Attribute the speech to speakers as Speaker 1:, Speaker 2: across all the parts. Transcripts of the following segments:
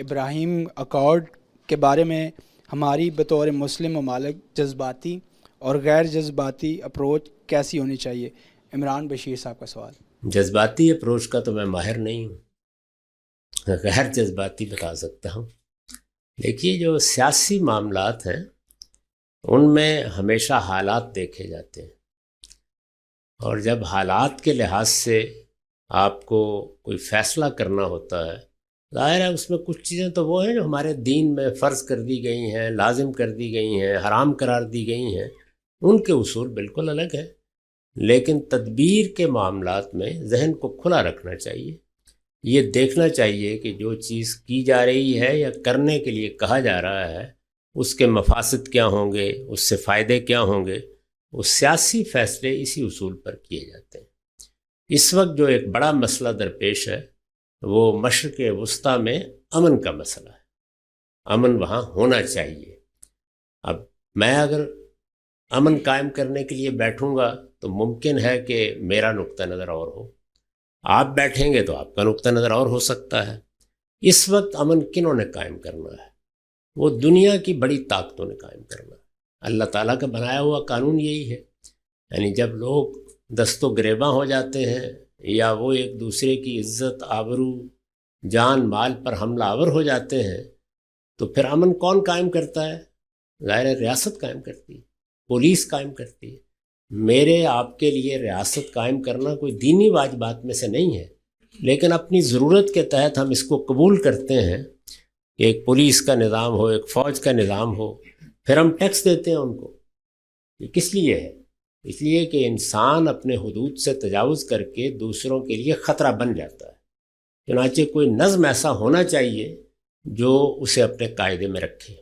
Speaker 1: ابراہیم accord کے بارے میں ہماری بطور مسلم ممالک جذباتی اور غیر جذباتی اپروچ کیسی ہونی چاہیے؟ عمران بشیر صاحب کا سوال۔
Speaker 2: جذباتی اپروچ کا تو میں ماہر نہیں ہوں، غیر جذباتی بتا سکتا ہوں۔ دیکھیے، جو سیاسی معاملات ہیں ان میں ہمیشہ حالات دیکھے جاتے ہیں، اور جب حالات کے لحاظ سے آپ کو کوئی فیصلہ کرنا ہوتا ہے، ظاہر ہے اس میں کچھ چیزیں تو وہ ہیں جو ہمارے دین میں فرض کر دی گئی ہیں، لازم کر دی گئی ہیں، حرام قرار دی گئی ہیں، ان کے اصول بالکل الگ ہیں۔ لیکن تدبیر کے معاملات میں ذہن کو کھلا رکھنا چاہیے، یہ دیکھنا چاہیے کہ جو چیز کی جا رہی ہے یا کرنے کے لیے کہا جا رہا ہے اس کے مفاسد کیا ہوں گے، اس سے فائدے کیا ہوں گے۔ وہ سیاسی فیصلے اسی اصول پر کیے جاتے ہیں۔ اس وقت جو ایک بڑا مسئلہ درپیش ہے وہ مشرق وسطیٰ میں امن کا مسئلہ ہے۔ امن وہاں ہونا چاہیے۔ اب میں اگر امن قائم کرنے کے لیے بیٹھوں گا تو ممکن ہے کہ میرا نقطہ نظر اور ہو، آپ بیٹھیں گے تو آپ کا نقطہ نظر اور ہو سکتا ہے۔ اس وقت امن کنہوں نے قائم کرنا ہے؟ وہ دنیا کی بڑی طاقتوں نے قائم کرنا ہے۔ اللہ تعالیٰ کا بنایا ہوا قانون یہی ہے، یعنی جب لوگ دست و گریباں ہو جاتے ہیں یا وہ ایک دوسرے کی عزت، آبرو، جان مال پر حملہ آور ہو جاتے ہیں تو پھر امن کون قائم کرتا ہے؟ ظاہر ہے ریاست قائم کرتی ہے، پولیس قائم کرتی ہے۔ میرے آپ کے لیے ریاست قائم کرنا کوئی دینی واجبات میں سے نہیں ہے، لیکن اپنی ضرورت کے تحت ہم اس کو قبول کرتے ہیں کہ ایک پولیس کا نظام ہو، ایک فوج کا نظام ہو، پھر ہم ٹیکس دیتے ہیں ان کو۔ یہ کس لیے ہے؟ اس لیے کہ انسان اپنے حدود سے تجاوز کر کے دوسروں کے لیے خطرہ بن جاتا ہے۔ چنانچہ کوئی نظم ایسا ہونا چاہیے جو اسے اپنے قاعدے میں رکھے۔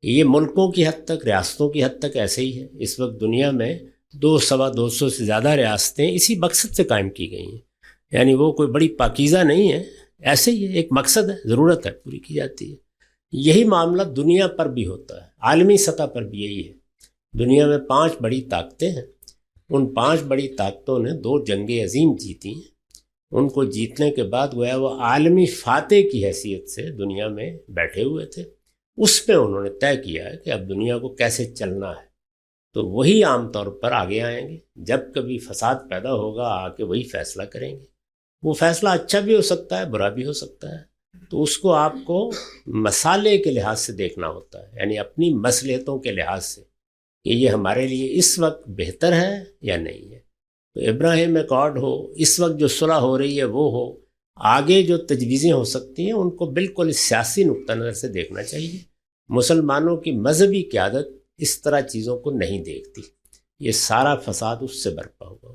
Speaker 2: یہ ملکوں کی حد تک، ریاستوں کی حد تک ایسے ہی ہے۔ اس وقت دنیا میں 200 سے زیادہ ریاستیں اسی مقصد سے قائم کی گئی ہیں، یعنی وہ کوئی بڑی پاکیزہ نہیں ہے، ایسے ہی ہے، ایک مقصد ہے، ضرورت ہے، پوری کی جاتی ہے۔ یہی معاملہ دنیا پر بھی ہوتا ہے، عالمی سطح پر بھی یہی ہے۔ دنیا میں 5 بڑی طاقتیں ہیں، ان 5 بڑی طاقتوں نے 2 جنگیں عظیم جیتی ہیں۔ ان کو جیتنے کے بعد گویا وہ عالمی فاتح کی حیثیت سے دنیا میں بیٹھے ہوئے تھے۔ اس پہ انہوں نے طے کیا ہے کہ اب دنیا کو کیسے چلنا ہے، تو وہی عام طور پر آگے آئیں گے۔ جب کبھی فساد پیدا ہوگا آ کے وہی فیصلہ کریں گے۔ وہ فیصلہ اچھا بھی ہو سکتا ہے، برا بھی ہو سکتا ہے، تو اس کو آپ کو مسالے کے لحاظ سے دیکھنا ہوتا ہے، یعنی اپنی مصلحتوں کے لحاظ سے کہ یہ ہمارے لیے اس وقت بہتر ہے یا نہیں ہے۔ تو ابراہیم اکارڈ ہو، اس وقت جو صلح ہو رہی ہے وہ ہو، آگے جو تجویزیں ہو سکتی ہیں ان کو بالکل اس سیاسی نقطہ نظر سے دیکھنا چاہیے۔ مسلمانوں کی مذہبی قیادت اس طرح چیزوں کو نہیں دیکھتی، یہ سارا فساد اس سے برپا ہوا۔